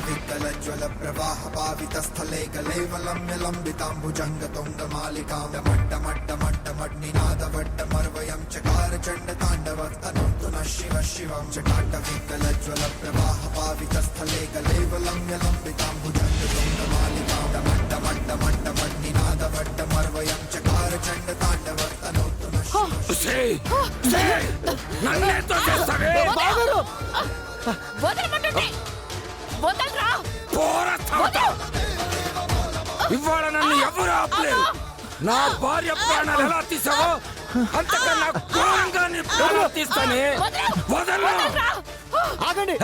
వికలజ్వల ప్రవాహ పావిత స్థలే కలేవలమ్య లంబితాంబుజంగ తొంగ మాలికాం మర్వయం చకార చండ తాండవ తనోతున శివ శివం చకాట వికలజ్వల ప్రవాహ పావిత స్థలే కలేవలమ్య లంబితాంబుజంగ తొంగ మాలికాం మర్వయం చకార చండ తాండవ తనోతున ఇవాళ నన్ను ఎవరు ఆపలేరు. నా భార్య ప్రాణాలు ఎలా తీసావో అంతకన్నా ఘోరంగా నీ ప్రాణాలు తీస్తానే. ఆగండి,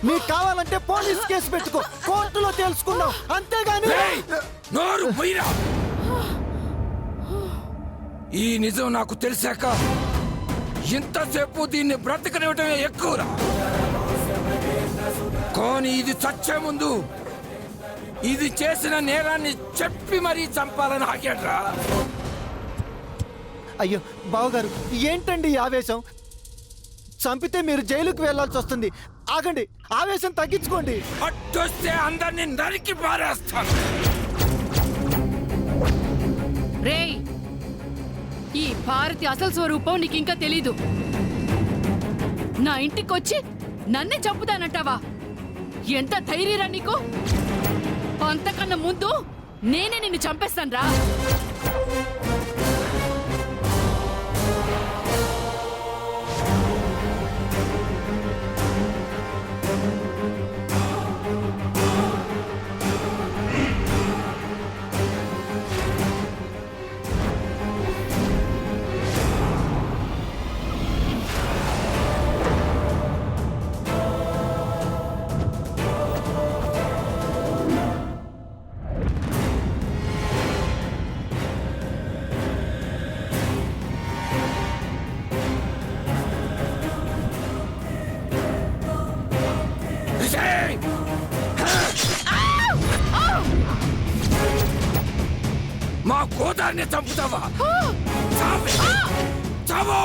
మీకు కావాలంటే పోలీస్ కేసు పెట్టుకో, కోర్టులో తెలుసుకుందాం, అంతేగాని నోరు పోయిరా. ఈ నిజం నాకు తెలిసాక ఇంతసేపు దీన్ని బ్రతకనివ్వటమే ఎక్కువరా. కానీ ఇది చచ్చే ముందు ఇది చేసిన నేరాన్ని చెప్పి మరీ చంపాలని ఆగాడ్రా. అయ్యో బావగారు, ఏంటండి ఈ ఆవేశం? చంపితే మీరు జైలుకు వెళ్లాల్సి వస్తుంది. ఆగండి, ఆవేశం తగ్గించుకోండి. అట్టొస్తే అందరినీ నరికి పారేస్తాను. రేయ్, ఈ భారతి అసలు స్వరూపం నీకింకా తెలీదు. నా ఇంటికొచ్చి నన్నే చంపుతానంటావా? ఎంత ధైర్యరా నీకు? అంతకన్నా ముందు నేనే నిన్ను చంపేస్తాను రా. మా గోదాన్ని చంపుతావా? చావు!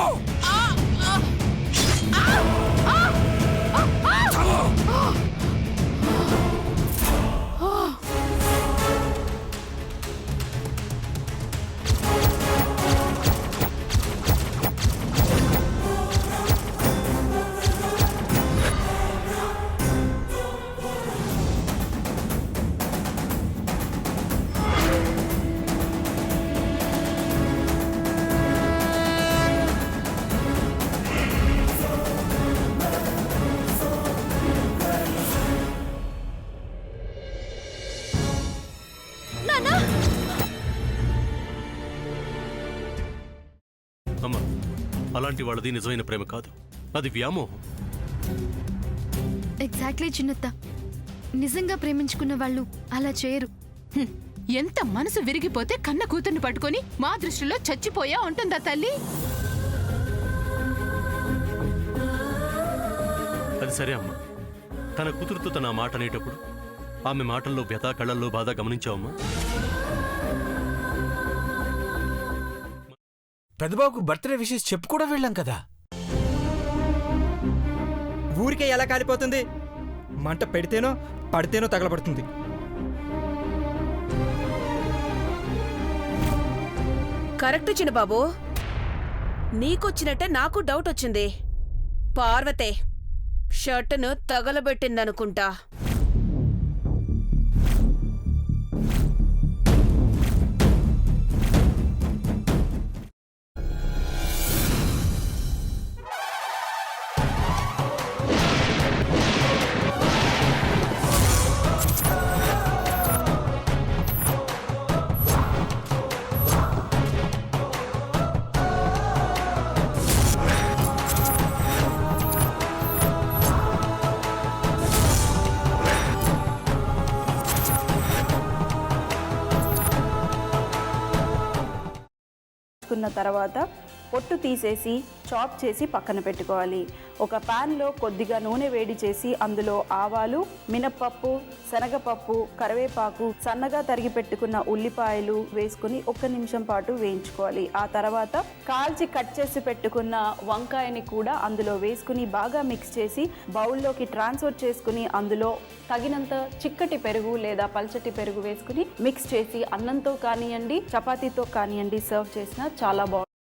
అమ్మా, అలాంటి వాళ్ళది నిజమైన ప్రేమ కాదు, అది వ్యామోహం. ఎగ్జాక్ట్లీ చిన్నత్త, నిజంగా ప్రేమించుకున్న వాళ్ళు అలా చేయరు. ఎంత మనసు విరిగిపోతే కన్న కూతుర్ని పట్టుకొని మా దృష్టిలో చచ్చిపోయా ఉంటుందా తల్లి? అది సరే అమ్మా, తన కూతురుతో తన మాట అనేటప్పుడు ఆమె మాటల్లో వ్యథ, కళ్ళల్లో బాధ గమనించావమ్మా? పెద్దబాబుకు బర్త్డే విషెస్ చెప్పు కూడా వెళ్ళాం కదా. ఊరికే ఎలా కాలిపోతుంది? మంట పెడితేనో పడితేనో తగలబడుతుంది. కరెక్ట్ చిన్నబాబు, నీకొచ్చినట్టే నాకు డౌట్ వచ్చింది. పార్వతే షర్టును తగలబెట్టిందనుకుంటా. తర్వాత పొట్టు తీసేసి చాప్ చేసి పక్కన పెట్టుకోవాలి. ఒక ప్యాన్లో కొద్దిగా నూనె వేడి చేసి అందులో ఆవాలు, మినప్పప్పు, శనగపప్పు, కరివేపాకు, సన్నగా తరిగి పెట్టుకున్న ఉల్లిపాయలు వేసుకుని 1 నిమిషం పాటు వేయించుకోవాలి. ఆ తర్వాత కాల్చి కట్ చేసి పెట్టుకున్న వంకాయని కూడా అందులో వేసుకుని బాగా మిక్స్ చేసి బౌల్లోకి ట్రాన్స్ఫర్ చేసుకుని అందులో తగినంత చిక్కటి పెరుగు లేదా పల్చటి పెరుగు వేసుకుని మిక్స్ చేసి అన్నంతో కానివ్వండి, చపాతీతో కానివ్వండి సర్వ్ చేసినా చాలా బాగుంటుంది.